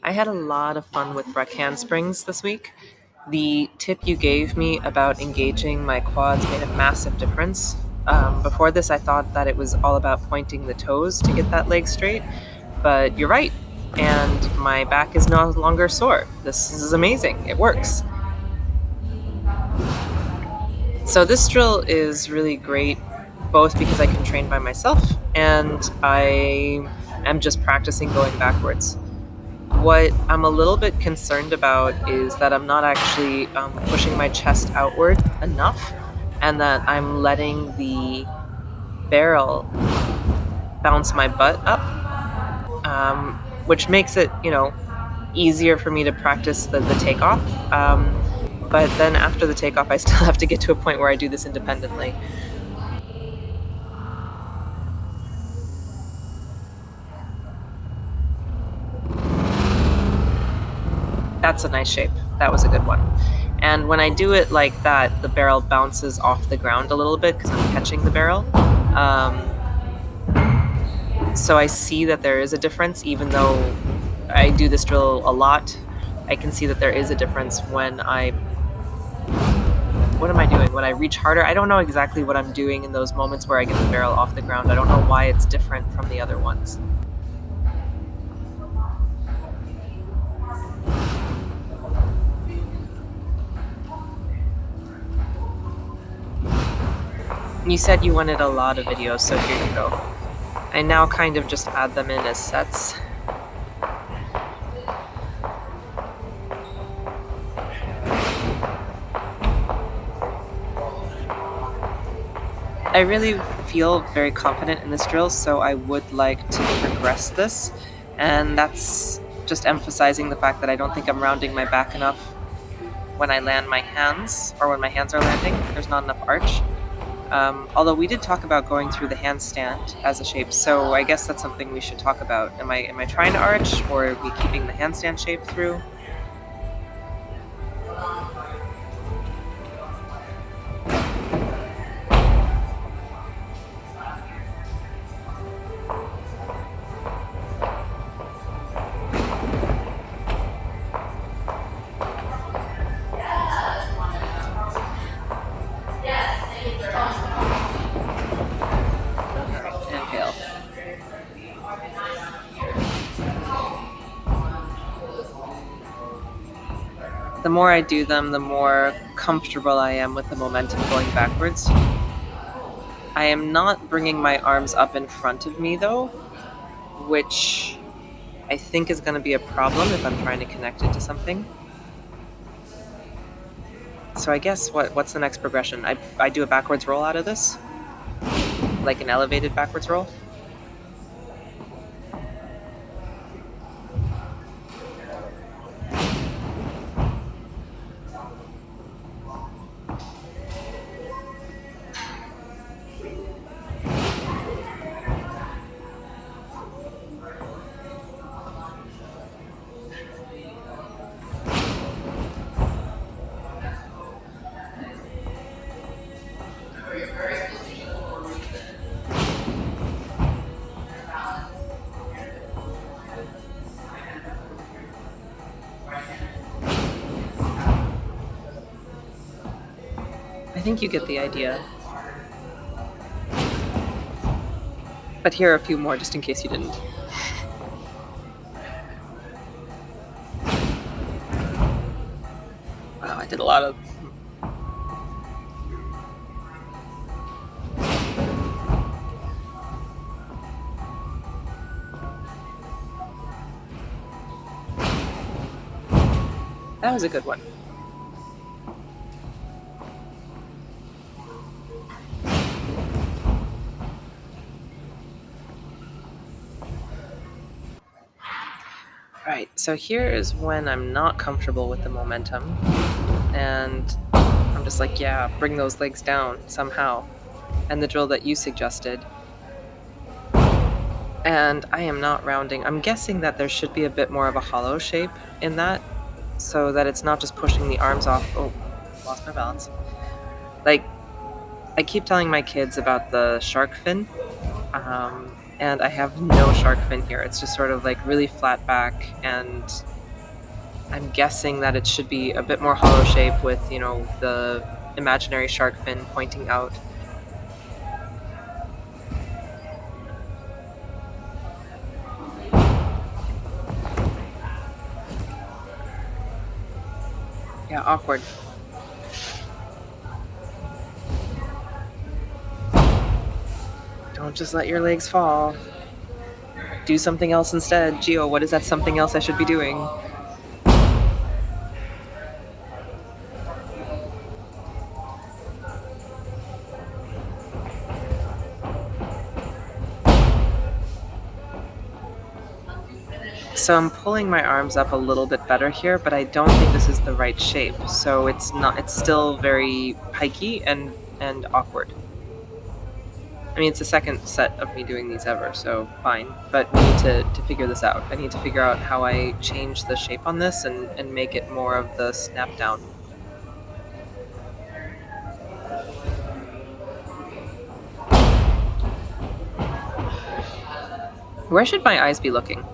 I had a lot of fun with Breck handsprings this week. The tip you gave me about engaging my quads made a massive difference. Before this, I thought that it was all about pointing the toes to get that leg straight, but you're right, and my back is no longer sore. This is amazing. It works. So, this drill is really great both because I can train by myself and I am just practicing going backwards. What I'm a little bit concerned about is that I'm not actually pushing my chest outward enough and that I'm letting the barrel bounce my butt up, which makes it, easier for me to practice the takeoff. But then after the takeoff, I still have to get to a point where I do this independently. That's a nice shape. That was a good one. And when I do it like that, the barrel bounces off the ground a little bit because I'm catching the barrel. Um, so I see that there is a difference, even though I do this drill a lot. I can see that there is a difference when what am I doing? When I reach harder, I don't know exactly what I'm doing in those moments where I get the barrel off the ground. I don't know why it's different from the other ones. You said you wanted a lot of videos, so here you go. I now kind of just add them in as sets. I really feel very confident in this drill, so I would like to progress this. And that's just emphasizing the fact that I don't think I'm rounding my back enough when I land my hands, or when my hands are landing. There's not enough arch. Although we did talk about going through the handstand as a shape, so I guess that's something we should talk about. Am I trying to arch, or are we keeping the handstand shape through? Alright, inhale. The more I do them, the more comfortable I am with the momentum going backwards. I am not bringing my arms up in front of me though, which I think is going to be a problem if I'm trying to connect it to something. So I guess what's the next progression? I do a backwards roll out of this? Like an elevated backwards roll? I think you get the idea. But here are a few more just in case you didn't. Wow, I did a lot of... That was a good one. Right, so here is when I'm not comfortable with the momentum, and I'm just like, yeah, bring those legs down somehow. And the drill that you suggested. And I am not rounding. I'm guessing that there should be a bit more of a hollow shape in that, so that it's not just pushing the arms off. Oh, lost my balance. Like, I keep telling my kids about the shark fin, and I have no shark fin here. It's just sort of like really flat back and I'm guessing that it should be a bit more hollow shape with, the imaginary shark fin pointing out. Yeah, awkward. Don't just let your legs fall. Do something else instead. Gio, what is that something else I should be doing? So I'm pulling my arms up a little bit better here, but I don't think this is the right shape. So it's still very pikey and awkward. I mean, it's the second set of me doing these ever, so fine. But we need to figure this out. I need to figure out how I change the shape on this and make it more of the snap down. Where should my eyes be looking?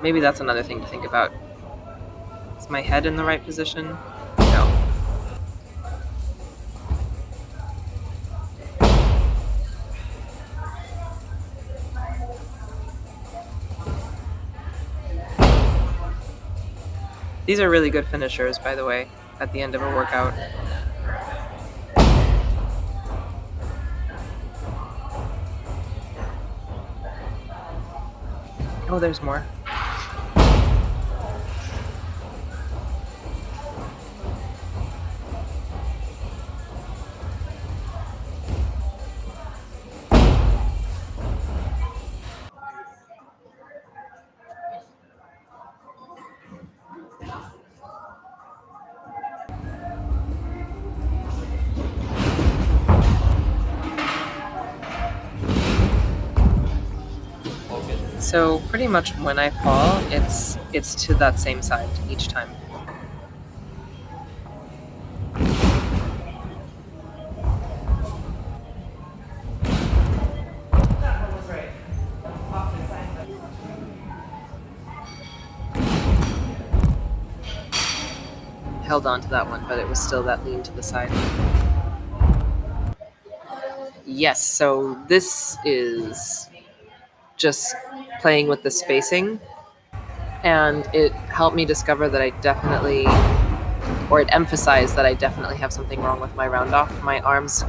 Maybe that's another thing to think about. Is my head in the right position? No. These are really good finishers, by the way, at the end of a workout. Oh, there's more. So pretty much when I fall, it's to that same side each time. Held on to that one, but it was still that lean to the side. Yes, so this is just playing with the spacing, and it helped me discover that it emphasized that I definitely have something wrong with my round off. My arms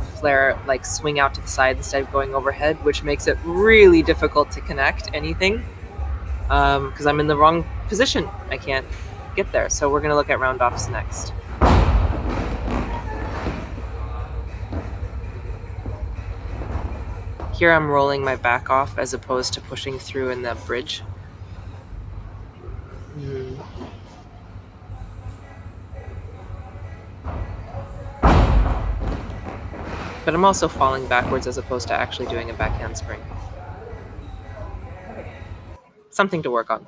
swing out to the side instead of going overhead, which makes it really difficult to connect anything because I'm in the wrong position. I can't get there. So we're going to look at round offs next. Here I'm rolling my back off as opposed to pushing through in the bridge. But I'm also falling backwards as opposed to actually doing a back handspring. Something to work on.